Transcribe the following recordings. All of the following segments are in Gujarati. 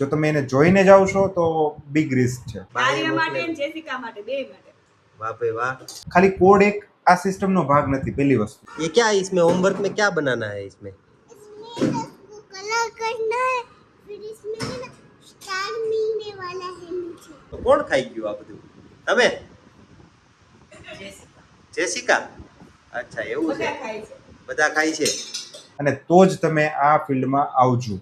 જો તમે એને જોઈને જાવ છો તો બિગ રિસ્ક છે. આર્ય માટે અને જેસિકા માટે બે માટે. वाह भाई वाह। ખાલી કોડ એક આ સિસ્ટમ નો ભાગ નથી. પહેલી વસ્તુ ये क्या है इसमें होमवर्क में क्या बनाना है इसमें? कलर करना है, फिर इसमें है ना स्टार मिलने वाला है नीचे। तो कौन खाई गયું આ બધું? તમે? જેસિકા? અચ્છા એવું છે. બધા ખાય છે. બધા ખાય છે. અને તો જ તમે આ ફિલ્ડમાં આવજો.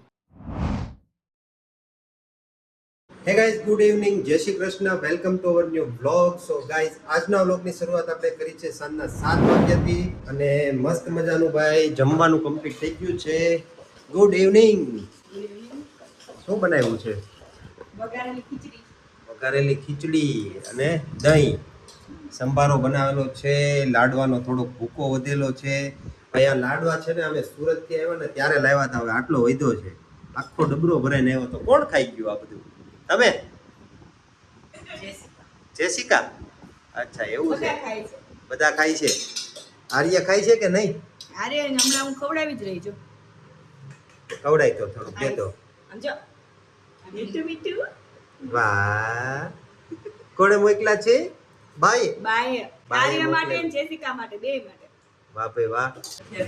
હે ગાઈઝ, ગુડ ઇવનિંગ, જય Shri Krishna, welcome to our new vlog. So guys, આજના વ્લોગની શરૂઆત આપણે કરી છે સાંજના 7 વાગ્યાથી અને મસ્ત મજાનું ભાઈ જમવાનું કમ્પ્લીટ થઈ ગયું છે. Good evening. શું બનાવ્યું છે? વઘારેલી ખીચડી. વઘારેલી ખીચડી અને દહીં. સંભારો બનાવેલો છે, લાડવાનો થોડોક ભૂકો વધેલો છે. અહીંયા લાડવા છે ને અમે સુરતથી આવ્યા ને ત્યારે લાવ્યા હતા, હવે આટલો વધ્યો છે. આખો ડબરો ભરાઈને આવ્યો તો કોણ ખાઈ ગયું આ બધું? તમે? જેસિકા? અચ્છા એવું છે. બધા ખાય છે. બધા ખાય છે. આર્ય ખાય છે કે નહીં? અરે હમણાં હું ખવડાવી જ રહી છું. ખવડાય તો થોડુંક દે તો. સમજો મીઠું મીઠું. વાહ, કોણે મોકલા છે? ભાઈ? બાય બાએ આર્ય માટે મોકલેલું. અને જેસિકા માટે બે માટે. વાહ ભાઈ વાહ.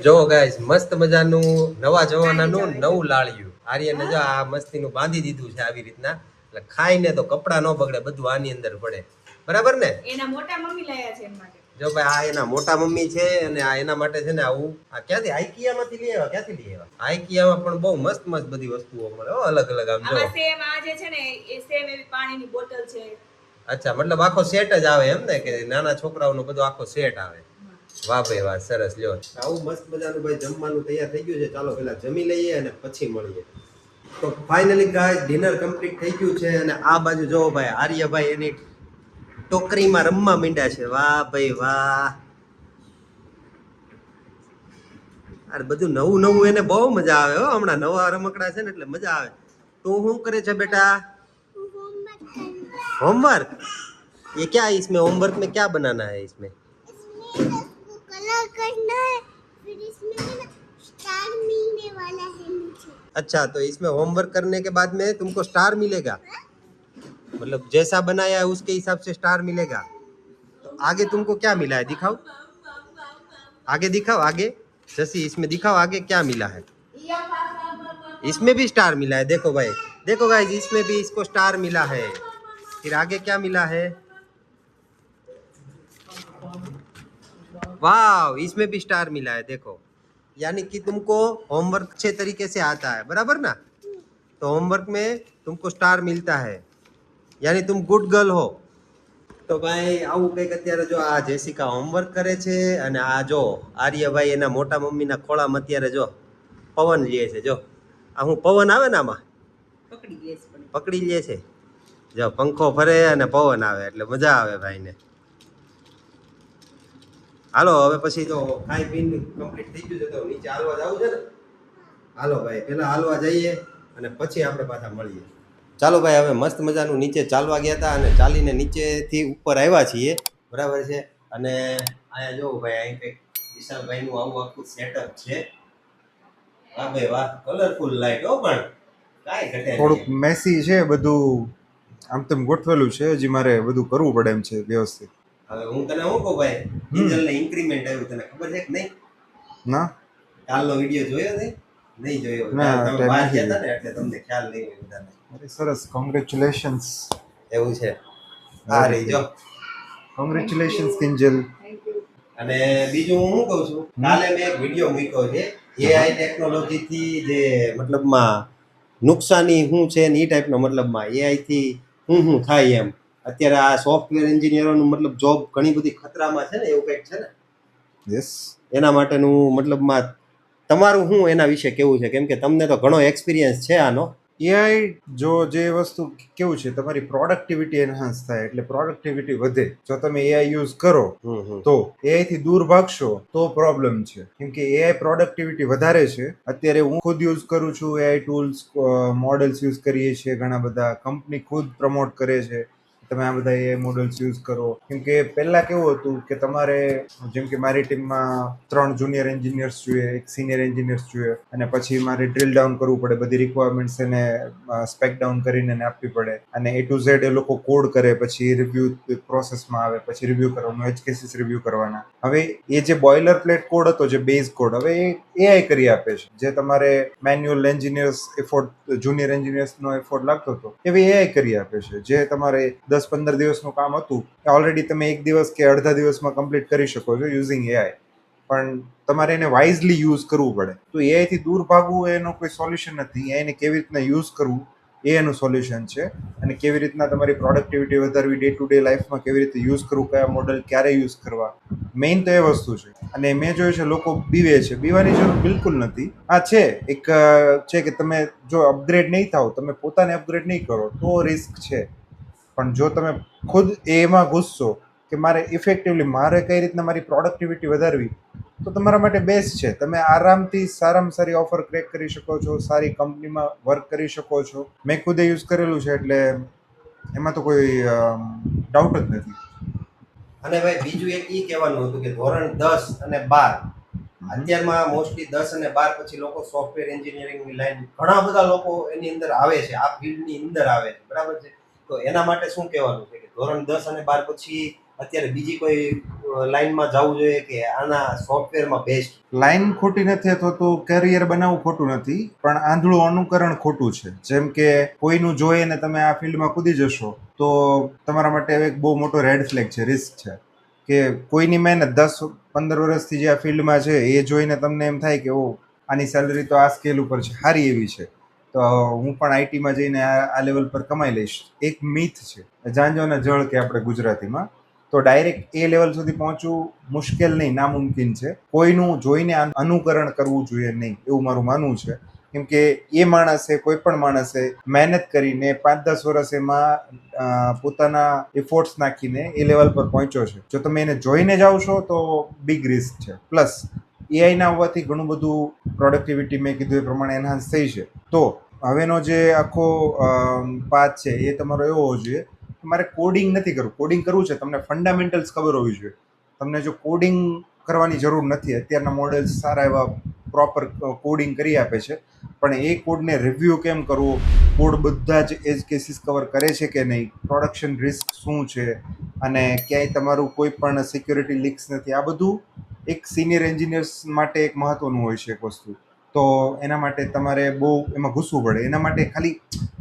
જો ગાઈસ, મસ્ત મજાનું નવા જવાનાનું નવું લાળિયું આર્યને જો આ મસ્તીનું બાંધી દીધું છે આવી રીતના, એટલે ખાઈને તો કપડા ન બગડે, બધું આની અંદર પડે. બરાબર ને? એના મોટા મમ્મી લાયા છે એના માટે. જો ભાઈ, આ એના મોટા મમ્મી છે અને આ એના માટે છે ને આવું. આ ક્યાંથી? આઈકિયામાંથી લઈ આવ્યા? ક્યાંથી લઈ આવ્યા? આઈકિયામાં પણ બહુ મસ્ત મસ્ત બધી વસ્તુઓ મળે હો, અલગ અલગ. આમ જો. આમાં સેમ આ જે છે ને એ સેમ એવી પાણીની બોટલ છે. અચ્છા, મતલબ આખો સેટ જ આવે એમ ને, કે નાના છોકરાઓનો બધો આખો સેટ આવે. વાહ ભાઈ વાહ, સરસ. લ્યો, આવું મસ્ત મજાનું ભાઈ જમવાનું તૈયાર થઈ ગયું છે. ચાલો પેલા જમી લઈએ અને પછી મળીએ. તો ફાઇનલી ગાઈસ, ડિનર કમ્પ્લીટ થઈ ગયું છે અને આ બાજુ જોવો ભાઈ, આર્યભાઈ એની ટોકરીમાં રમવા માંડ્યા છે. વાહ ભાઈ વાહ. અરે બધું નવું નવું, એને બહુ મજા આવે હો. હમણાં નવા રમકડા છે ને એટલે મજા આવે. તું શું કરે છે બેટા? होमवर्क करना होमवर्क? ये क्या है इसमें? होमवर्क में क्या बनाना है इसमें? इसमें कलर करना है, फिर इसमें है ना स्टार मिलने वाला है नीचे। अच्छा, तो इसमें होमवर्क करने के बाद में तुमको स्टार मिलेगा, मतलब जैसा बनाया है उसके हिसाब से स्टार मिलेगा. तो आगे तुमको क्या मिला है दिखाओ, आगे दिखाओ, आगे जैसे इसमें दिखाओ आगे क्या मिला है. इसमें भी स्टार मिला है, देखो भाई, देखो गाइस, इसमें भी इसको स्टार मिला है. फिर आगे क्या मिला है? वाह, इसमें भी स्टार मिला है, देखो. यानी कि तुमको होमवर्क अच्छे तरीके से आता है, बराबर ना? तो होमवर्क में तुमको स्टार मिलता है, यानी तुम गुड गर्ल हो. તો ભાઈ આવું કંઈક અત્યારે જો આ જેસિકા હોમવર્ક કરે છે અને આ જો આર્યભાઈ એના મોટા મમ્મીના ખોળામાં અત્યારે જો પવન લે છે. જો આ હું પવન આવે ને આમાં પકડી લે છે પણ. પકડી લે છે. જો પંખો ફરે અને પવન આવે એટલે મજા આવે ભાઈને. હાલો હવે પછી તો ખાઈ પીને કમ્પ્લીટ થઈ ગયું છે તો નીચે હાલવા જવું છે ને. હાલો ભાઈ, પેલા હાલવા જઈએ અને પછી આપણે પાછા મળીએ. ચાલો ભાઈ, હવે મસ્ત મજાનું નીચે ચાલવા ગયા હતા અને ચાલીને નીચેથી ઉપર આવ્યા છીએ, બરાબર છે. અને અહીંયા જોવું ભાઈ, અહીં કંઈક વિશાલભાઈનું આવું આખું સેટઅપ છે. વાહ ભાઈ વાહ, કલરફુલ લાઈટ હો, પણ કાંઈ ઘટે નહીં. થોડુંક મેસી છે બધું, આમ તેમ ગોઠવેલું છે. હજી મારે બધું કરવું પડે એમ છે વ્યવસ્થિત. હવે હું તને શું કહું ભાઈ, ડીઝલને ઇન્ક્રીમેન્ટ આવ્યું, તને ખબર છે કે નહીં? ના કાલનો વિડીયો જોયો ને? નહીં જોયો? ના, તમે બહાર ગયા હતા ને એટલે તમને ખ્યાલ નહીં હોય બધાને. અરે સરસ, કોંગ્રેચ્યુલેશન્સ. એવું છે. આ રહી જો. કોંગ્રેચ્યુલેશન્સ કિંજલ. અને બીજું હું શું કહું છું, કાલે મેં એક વિડીયો મૂક્યો છે એઆઈ ટેકનોલોજીથી જે મતલબમાં નુકસાની શું છે ને એ ટાઈપનો, મતલબમાં એઆઈ થી શું થાય એમ. અત્યારે આ સોફ્ટવેર એન્જિનિયરોનું મતલબ જોબ ઘણી બધી ખતરામાં છે ને, એવું કંઈક છે ને. યસ. એના માટેનું મતલબમાં તમારું શું એના વિશે કેવું છે? કેમ કે તમને તો ઘણો એક્સપિરિયન્સ છે આનો. એઆઈ જો જે વસ્તુ કેવું છે, તમારી પ્રોડક્ટિવિટી એનહાન્સ થાય એટલે પ્રોડક્ટિવિટી વધે. જો તમે એઆઈ યુઝ કરો તો એઆઈ થી દૂર ભાગશો તો પ્રોબ્લેમ છે, કેમ કે એઆઈ પ્રોડક્ટિવિટી વધારે છે. અત્યારે હું ખુદ યુઝ કરું છું એઆઈ ટૂલ્સ, મોડેલ્સ યુઝ કરીએ છીએ ઘણા બધા, કંપની ખુદ પ્રમોટ કરે છે. તમે આ બધા AI મોડલ્સ યુઝ કરો. કેમ કે પહેલા કેવું હતું કે તમારે જેમ કે મારી ટીમમાં 3 જુનિયર એન્જિનિયર્સ જોઈએ, એક સિનિયર એન્જિનિયર્સ જોઈએ, અને પછી મારે ડ્રિલ ડાઉન કરવું પડે, બધી રિક્વાયરમેન્ટ્સ એને સ્પેક ડાઉન કરીને એને આપવી પડે, અને A to Z એ લોકો કોડ કરે, પછી રિવ્યુ પ્રોસેસમાં આવે, પછી રિવ્યુ કરવાનું, એજ કેસીસ રિવ્યુ કરવાના. હવે એ જે બોઇલર પ્લેટ કોડ હતો, જે બેઝ કોડ, હવે એ AI કરી આપે છે. જે તમારે મેન્યુઅલ એન્જિનિયર્સ એફોર્ટ, જુનિયર એન્જિનિયર્સનો એફોર્ટ લાગતો હતો, એવી AI કરી આપે છે. જે તમારે 10-15 દિવસનું કામ હતું એ ઓલરેડી તમે 1 દિવસ કે અડધા દિવસમાં કમ્પ્લીટ કરી શકો છો યુઝિંગ AI. પણ તમારે એને વાઇઝલી યુઝ કરવું પડે. તો AI થી દૂર ભાગવું એનો કોઈ સોલ્યુશન નથી. AI ને કેવી રીતના યુઝ કરવું એ એનું સોલ્યુશન છે. અને કેવી રીતના તમારી પ્રોડક્ટિવિટી વધારવી, ડે ટુ ડે લાઈફમાં કેવી રીતે યુઝ કરવું, કયા મોડલ ક્યારે યુઝ કરવા, મેઇન તો એ વસ્તુ છે. અને મેં જોયું છે લોકો બીવે છે. બીવાની જરૂર બિલકુલ નથી. આ છે એક છે કે તમે જો અપગ્રેડ નહીં થાવ, તમે પોતાને અપગ્રેડ નહીં કરો તો રિસ્ક છે. પણ જો તમે ખુદ એમાં ઘૂસશો કે મારે ઇફેક્ટિવલી મારે કઈ રીતના મારી પ્રોડક્ટિવિટી વધારવી, તો તમારા માટે બેસ્ટ છે. તમે આરામથી સારામાં સારી ઓફર ક્રેક કરી શકો છો, સારી કંપનીમાં વર્ક કરી શકો છો. મેં ખુદે યુઝ કરેલું છે, એટલે એમાં તો કોઈ ડાઉટ જ નથી. અને ભાઈ બીજું એક ઈ કહેવાનું હતું કે ધોરણ 10 અને 12 અત્યારમાં મોસ્ટલી 10 અને 12 પછી લોકો સોફ્ટવેર એન્જિનિયરિંગની લાઈન, ઘણા બધા લોકો એની અંદર આવે છે, આ ફિલ્ડની અંદર આવે છે, બરાબર છે. તો એના માટે શું કહેવાનું છે કે ધોરણ 10 અને 12 પછી અત્યારે બીજી કોઈ લાઈનમાં જવું જોઈએ કે આના સોફ્ટવેરમાં બેસ્ટ? લાઈન ખોટી નથી અથવા તો કેરિયર બનાવવું ખોટું નથી, પણ આંધળું અનુકરણ ખોટું છે. જેમ કે કોઈનું જોઈને તમે આ ફિલ્ડમાં કૂદી જશો તો તમારા માટે એક બહુ મોટો રેડ ફ્લેગ છે, રિસ્ક છે. કે કોઈની મહેનત 10-15 વર્ષથી જે આ ફિલ્ડમાં છે એ જોઈને તમને એમ થાય કે ઓ આની સેલરી તો આ સ્કેલ ઉપર છે, સારી એવી છે, તો હું પણ આઈટીમાં જઈને આ લેવલ પર કમાઈ લઈશ. એક મિથ છે, જાંજોના જળ કે આપણે ગુજરાતીમાં. તો ડાયરેક્ટ એ લેવલ સુધી પહોંચવું મુશ્કેલ નહીં, નામુમકિન છે. કોઈનું જોઈને અનુકરણ કરવું જોઈએ નહીં, એવું મારું માનવું છે. કેમ કે એ માણસે, કોઈ પણ માણસે મહેનત કરીને 5-10 વર્ષ એમાં પોતાના એફોર્ટ્સ નાખીને એ લેવલ પર પહોંચ્યો છે. જો તમે એને જોઈને જાઓ છો તો બિગ રિસ્ક છે. પ્લસ AI ના આવવાથી ઘણું બધું પ્રોડક્ટિવિટી મેં કીધું એ પ્રમાણે એનહાન્સ થઈ છે. તો હવેનો જે આખો પાથ છે એ તમારો એવો હોવો જોઈએ કે મારે કોડિંગ નથી કરવું. કોડિંગ કરવું છે, તમને ફંડામેન્ટલ્સ ખબર હોવી જોઈએ. તમને જો કોડિંગ કરવાની જરૂર નથી, અત્યારના મોડેલ્સ સારા એવા પ્રોપર કોડિંગ કરી આપે છે, પણ એ કોડને રિવ્યૂ કેમ કરવો, કોડ બધા જ એજ કેસીસ કવર કરે છે કે નહીં, પ્રોડક્શન રિસ્ક શું છે, અને ક્યાંય તમારું કોઈ પણ સિક્યોરિટી લીક્સ નથી, આ બધું એક સિનિયર એન્જિનિયર્સ માટે એક મહત્વનું હોય છે એક વસ્તુ. તો એના માટે તમારે બહુ એમાં ઘૂસવું પડે. એના માટે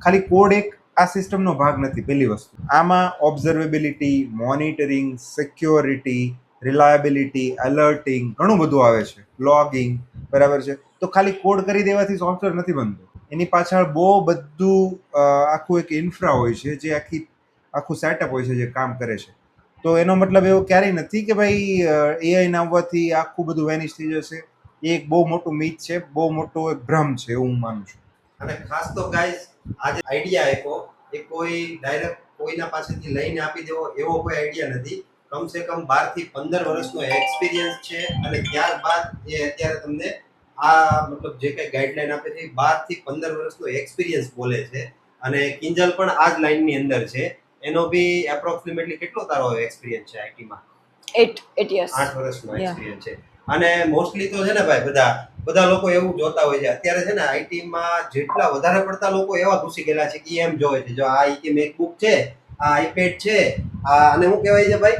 ખાલી કોડ એક આ સિસ્ટમનો ભાગ નથી. પહેલી વસ્તુ, આમાં ઓબ્ઝર્વેબિલિટી, મોનિટરિંગ, સિક્યોરિટી, રિલાયબિલિટી, અલર્ટિંગ ઘણું બધું આવે છે, લોગિંગ, બરાબર છે. તો ખાલી કોડ કરી દેવાથી સોફ્ટવેર નથી બનતું. એની પાછળ બહુ બધું આખું એક ઇન્ફ્રા હોય છે, જે આખું સેટઅપ હોય છે જે કામ કરે છે. તો એનો મતલબ એવો ક્યારેય નથી કે ભાઈ AI ના આવવાથી આખું બધું વેનિશ થઈ જશે. એ એક બહુ મોટું મીથ છે, બહુ મોટો એક ભ્રમ છે, એવું હું માનું છું. અને ખાસ તો ગાઈઝ આજે આઈડિયા આપ્યો એ કોઈ ડાયરેક્ટ કોઈના પાસેથી લઈને આપી દેવો એવો કોઈ આઈડિયા નથી. કમસે કમ 12 થી 15 વર્ષનો એક્સપિરિયન્સ છે, અને ત્યારબાદ એ અત્યારે તમને આ મતલબ જે કઈ ગાઈડલાઈન આપે છે 12 થી 15 વર્ષનો એક્સપિરિયન્સ બોલે છે. અને કિંજલ પણ આ જ લાઈનની અંદર છે. એનો બી એપ્રોક્સિમેટલી કેટલો તારો એક્સપિરિયન્સ છે આઈટીમાં? 8 years. 8 વર્ષનો એક્સપિરિયન્સ છે. અને મોસ્ટલી તો છે ને ભાઈ બધા લોકો એવું જોતા હોય છે અત્યારે છે ને આઈટીમાં જેટલા વધારે પડતા લોકો એવા ઘૂસી ગયેલા છે કે એમ જોવે છે જો આ આઈટી મેકબુક છે, આ આઈપેડ છે, આ અને શું કહેવાય છે ભાઈ,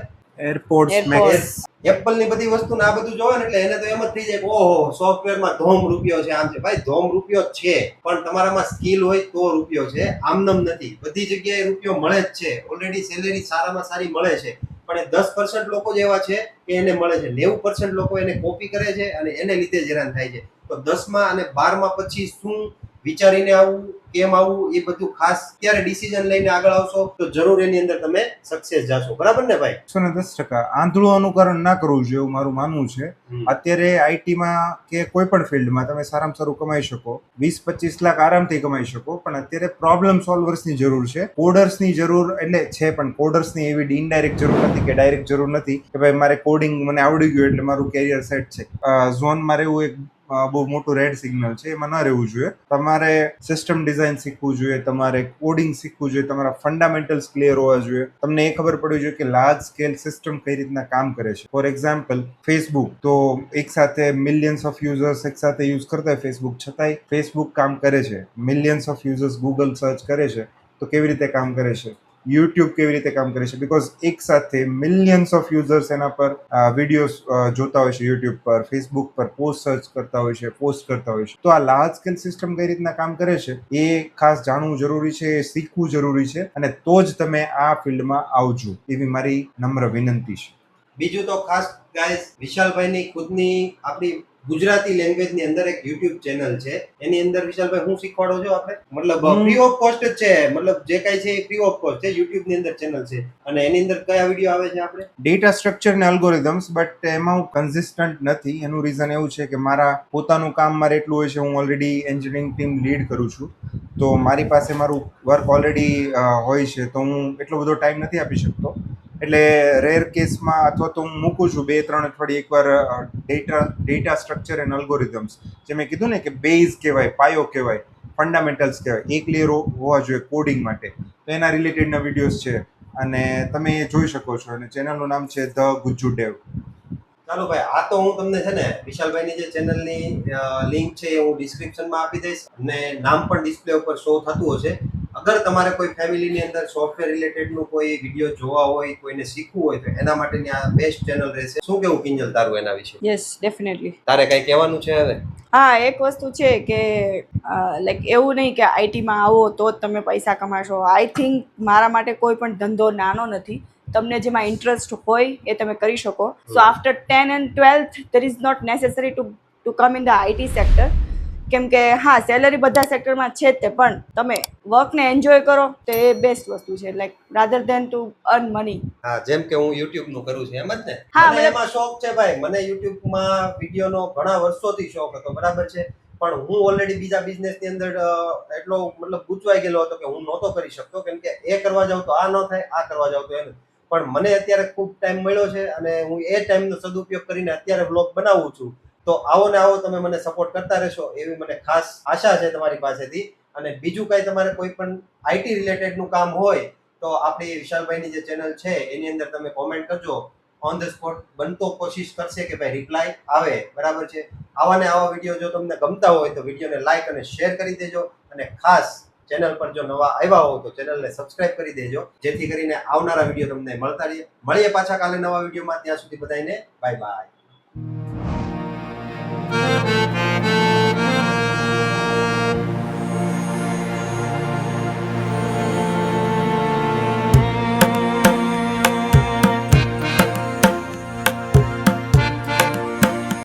AirPods. એપલ ની બધી વસ્તુ આ બધું જોવે ને એટલે એને તો એમ જ થઈ જાય કે ઓહો સોફ્ટવેરમાં ધોમ રૂપિયો છે, આમ છે. ભાઈ ધોમ રૂપિયો છે, પણ તમારામાં સ્કિલ હોય તો રૂપિયો છે, આમનમ નથી. બધી જગ્યાએ રૂપિયો મળે જ છે. ઓલરેડી સેલેરી સારામાં સારી મળે છે, પણ એ 10% લોકો જ એવા છે કે એને મળે છે. 90% લોકો એને કોપી કરે છે અને એને લીધે જ હેરાન થાય છે. તો 10માં અને 12માં પછી શું વિચારીને આવવું, કેમ આવવું, એ બધું ખાસ ત્યારે ડિસિઝન લઈને આગળ આવશો તો જરૂર એની અંદર તમે સક્સેસ જાશો. બરાબર ને ભાઈ? 110% આંધળું અનુકરણ ના કરવું જોઈએ એવું મારું માનવું છે. અત્યારે આઈટીમાં કે કોઈ પણ ફિલ્ડમાં તમે સારામાં સારું કમાઈ શકો, 20-25 લાખ આરામથી કમાઈ શકો, પણ અત્યારે પ્રોબ્લેમ સોલ્વર્સની જરૂર છે, કોડર્સની જરૂર એટલે છે. પણ કોડર્સની એવી ઇનડાયરેક્ટ જરૂર નથી કે ડાયરેક્ટ જરૂર નથી કે ભાઈ મારે કોડિંગ મને આવડી ગયું એટલે મારું કેરિયર સેટ છે. ઝોનમાં રહેવું એક બહુ મોટું રેડ સિગ્નલ છે, એમાં ન રહેવું જોઈએ. તમારે સિસ્ટમ ડિઝાઇન શીખવું જોઈએ, તમારે કોડિંગ શીખવું જોઈએ, તમારા ફંડામેન્ટલ્સ ક્લિયર હોવા જોઈએ. તમને એ ખબર પડવી જોઈએ કે લાર્જ સ્કેલ સિસ્ટમ કઈ રીતના કામ કરે છે. ફોર એક્ઝામ્પલ ફેસબુક, તો એક સાથે મિલિયન્સ ઓફ યુઝર્સ એક સાથે યુઝ કરતા હોય ફેસબુક, છતાંય ફેસબુક કામ કરે છે. Millions of users Google search કરે છે, તો કેવી રીતે કામ કરે છે. યુટ્યુબ કેવી રીતે કામ કરે છે, બીકોઝ એક સાથે મિલિયન્સ ઓફ યુઝર્સ એના પર વિડીયોઝ જોતા હોય છે. યુટ્યુબ પર, ફેસબુક પર પોસ્ટ સર્ચ કરતા હોય છે, પોસ્ટ કરતા હોય છે. તો આ લાર્જ સ્કેલ સિસ્ટમ કઈ રીતના કામ કરે છે એ ખાસ જાણવું જરૂરી છે, એ શીખવું જરૂરી છે, અને તો જ તમે આ ફિલ્ડમાં આવજો એવી મારી નમ્ર વિનંતી છે. બીજું તો ખાસ ગાઈસ, વિશાલભાઈની ખુદની આપણી ગુજરાતી લેંગ્વેજની અંદર એક યુટ્યુબ ચેનલ છે. એની અંદર વિશાલભાઈ હું શીખવાડો છો આપણે, મતલબ ફ્રી ઓફ કોસ્ટ જ છે, મતલબ જે કાંઈ છે એ ફ્રી ઓફ કોસ્ટ છે. યુટ્યુબ ની અંદર ચેનલ છે, અને એની અંદર કયા વિડીયો આવે છે આપણે? ડેટા સ્ટ્રક્ચર ને અલ્ગોરિધમ્સ, બટ એમાં હું કન્સિસ્ટન્ટ નથી. એનું રીઝન એવું છે કે મારા પોતાનું કામ મારે એટલું હોય છે, હું ઓલરેડી એન્જિનિયરિંગ ટીમ લીડ કરું છું, તો મારી પાસે મારું વર્ક ઓલરેડી હોય છે, તો હું એટલો બધો ટાઈમ નથી આપી શકતો. એટલે રેર કેસમાં અથવા તો હું મૂકું છું 2-3 અઠવાડિયે એકવાર ડેટા સ્ટ્રક્ચર એન્ડ અલ્ગોરિધમ્સ, જે મેં કીધું ને કે બેઝ કહેવાય, પાયો કહેવાય, ફંડામેન્ટલ્સ કહેવાય, એ ક્લિયર હોવા જોઈએ કોડિંગ માટે. તો એના રિલેટેડના વિડીયોઝ છે, અને તમે એ જોઈ શકો છો. અને ચેનલનું નામ છે ધ ગુજ્જુ ડેવ. ચાલો ભાઈ, આ તો હું તમને છે ને વિશાલભાઈની જે ચેનલની લિંક છે એ હું ડિસ્ક્રિપ્શનમાં આપી દઈશ, અને નામ પણ ડિસ્પ્લે ઉપર શો થતું હશે. અગર તમારે કોઈ ફેમિલીની અંદર સોફ્ટવેર રિલેટેડનું કોઈ વિડીયો જોવા હોય, કોઈને શીખવું હોય, તો એના માટેની આ બેસ્ટ ચેનલ રહેશે. શું કેવું કિંજલ તારું એના વિશે? Yes, definitely. તારે કઈ કહેવાનું છે હવે? હા, એક વસ્તુ છે કે લાઈક એવું નહીં કે આઈટીમાં આવો તો જ તમે પૈસા કમાશો. આઈ થિંક મારા માટે કોઈ પણ ધંધો નાનો નથી. તમને જેમાં ઇન્ટરેસ્ટ હોય એ તમે કરી શકો. સો after 10 and 12th there is not necessary to come in the IT sector. કેમ કે હા, સેલરી બધા સેક્ટરમાં છે જ તે, પણ તમે વર્કને એન્જોય કરો તો એ બેસ્ટ વસ્તુ છે, like rather then to earn money. હા, જેમ કે હું YouTube નું કરું છું એમ જ ને. હા, મને એમાં શોખ છે ભાઈ. મને યુટ્યુબમાં વિડીયોનો ઘણા વર્ષોથી શોખ હતો, બરાબર છે. પણ હું ઓલરેડી બીજા બિઝનેસની અંદર એટલો મતલબ ગૂંચવાઈ ગયેલો હતો કે હું નહોતો કરી શકતો, કેમ કે એ કરવા જાઉં તો આ ન થાય, આ કરવા જાઉં તો એનું. પણ મને અત્યારે ખૂબ ટાઈમ મળ્યો છે, અને હું એ ટાઈમનો સદુપયોગ કરીને અત્યારે વ્લોગ બનાવું છું. તો આવો ને આવો તમે મને સપોર્ટ કરતા રહેશો એવી મને ખાસ આશા છે તમારી પાસેથી. અને બીજું કાંઈ તમારે કોઈ પણ આઈટી રિલેટેડનું કામ હોય તો આપણી વિશાલભાઈની જે ચેનલ છે એની અંદર તમે કોમેન્ટ કરજો. ઓન ધ સ્પોટ બનતો કોશિશ કરશે કે ભાઈ રિપ્લાય આવે, બરાબર છે. આવા ને આવા વિડીયો જો તમને ગમતા હોય તો વિડીયોને લાઈક અને શેર કરી દેજો, અને ખાસ ચેનલ પર જો નવા આવ્યા હો તો ચેનલને સબસ્ક્રાઇબ કરી દેજો, જેથી કરીને આવનારા વિડીયો તમને મળતા રહે. મળીએ પાછા કાલે નવા વિડીયોમાં. ત્યાં સુધી બધાને બાય બાય.